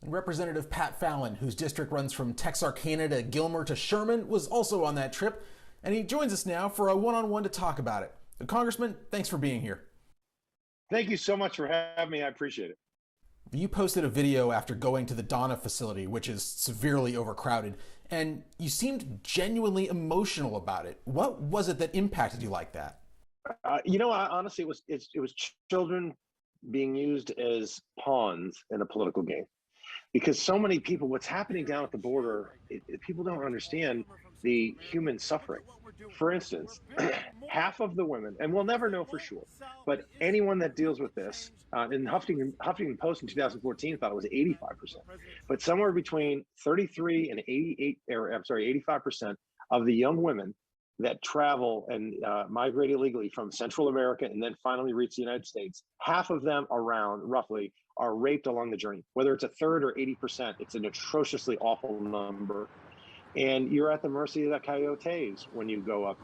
Representative Pat Fallon, whose district runs from Texarkana to Gilmer to Sherman, was also on that trip, and he joins us now for a one-on-one to talk about it. Congressman, thanks for being here. Thank you so much for having me. I appreciate it. You posted a video after going to the Donna facility, which is severely overcrowded, and you seemed genuinely emotional about it. What was it that impacted you like that? Honestly, it was children being used as pawns in a political game. Because so many people, what's happening down at the border, people don't understand the human suffering. For instance, half of the women, and we'll never know for sure, but anyone that deals with this, in Huffington Post in 2014 thought it was 85%, but somewhere between 33 and 85% of the young women that travel and migrate illegally from Central America and then finally reach the United States, half of them around roughly are raped along the journey. Whether it's a third or 80%, it's an atrociously awful number. And you're at the mercy of the coyotes when you go up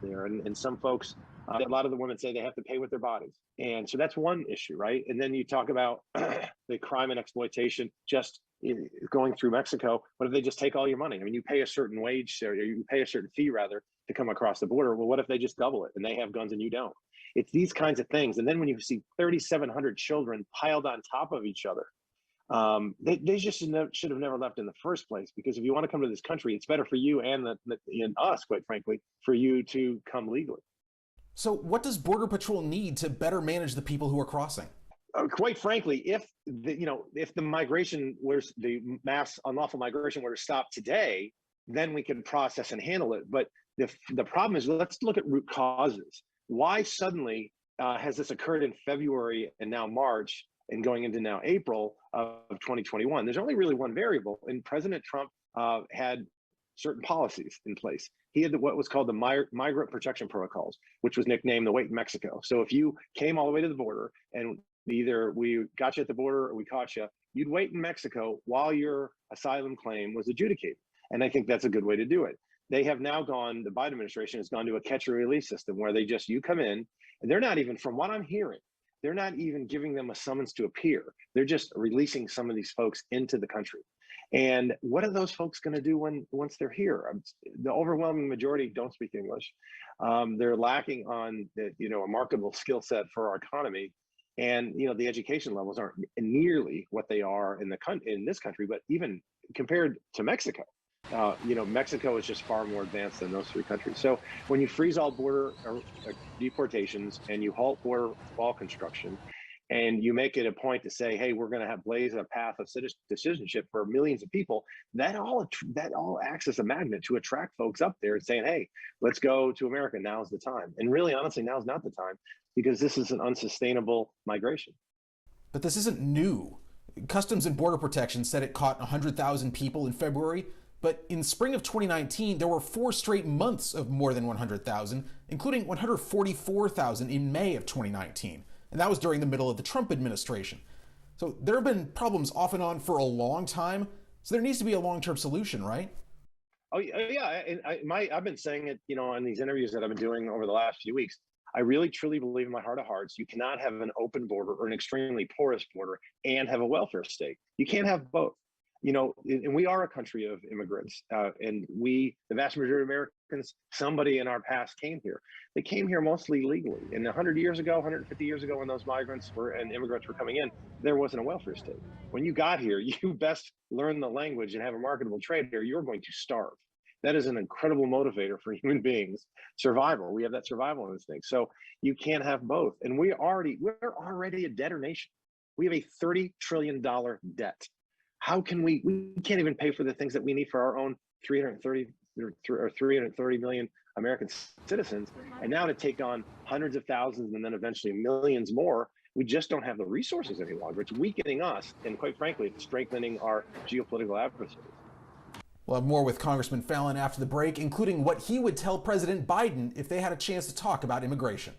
there. And some folks, a lot of the women say they have to pay with their bodies. And so that's one issue, right? And then you talk about the crime and exploitation just going through Mexico. What if they just take all your money? I mean, you pay a certain wage, or you pay a certain fee rather, to come across the border. Well, what if they just double it and they have guns and you don't? It's these kinds of things. And then when you see 3,700 children piled on top of each other, they just should have never left in the first place. Because if you want to come to this country, it's better for you and us, quite frankly, for you to come legally. So what does Border Patrol need to better manage the people who are crossing? Quite frankly, if the mass unlawful migration were to stop today, then we can process and handle it. But the problem is, let's look at root causes. Why suddenly has this occurred in February and now March and going into now April of 2021? There's only really one variable, and President Trump had certain policies in place. He had what was called the migrant protection protocols, which was nicknamed the Wait in Mexico. So if you came all the way to the border and either we got you at the border or we caught you, you'd wait in Mexico while your asylum claim was adjudicated. And I think that's a good way to do it. They have now gone, the Biden administration has gone to a catch and release system where you come in, and they're not even, from what I'm hearing, they're not even giving them a summons to appear. They're just releasing some of these folks into the country. And what are those folks going to do once they're here? The overwhelming majority don't speak English. They're lacking on a marketable skill set for our economy. And the education levels aren't nearly what they are in this country, but even compared to Mexico. Mexico is just far more advanced than those three countries. So when you freeze all border deportations and you halt border wall construction, and you make it a point to say, hey, we're going to blaze a path of citizenship for millions of people, that all acts as a magnet to attract folks up there and saying, hey, let's go to America. Now's the time. And really, honestly, now's not the time, because this is an unsustainable migration. But this isn't new. Customs and Border Protection said it caught 100,000 people in February. But in spring of 2019, there were 4 straight months of more than 100,000, including 144,000 in May of 2019. And that was during the middle of the Trump administration. So there have been problems off and on for a long time. So there needs to be a long-term solution, right? Oh yeah, and I've been saying it, in these interviews that I've been doing over the last few weeks. I really truly believe in my heart of hearts, you cannot have an open border or an extremely porous border and have a welfare state. You can't have both. And we are a country of immigrants, and the vast majority of Americans, somebody in our past came here. They came here mostly legally. And 100 years ago, 150 years ago, when those immigrants were coming in, there wasn't a welfare state. When you got here, you best learn the language and have a marketable trade, or you're going to starve. That is an incredible motivator for human beings. Survival. We have that survival instinct. So you can't have both. And we're already a debtor nation. We have a $30 trillion debt. How can we can't even pay for the things that we need for our own 330 million American citizens. And now to take on hundreds of thousands and then eventually millions more, we just don't have the resources any longer. It's weakening us. And quite frankly, it's strengthening our geopolitical adversaries. We'll have more with Congressman Fallon after the break, including what he would tell President Biden if they had a chance to talk about immigration.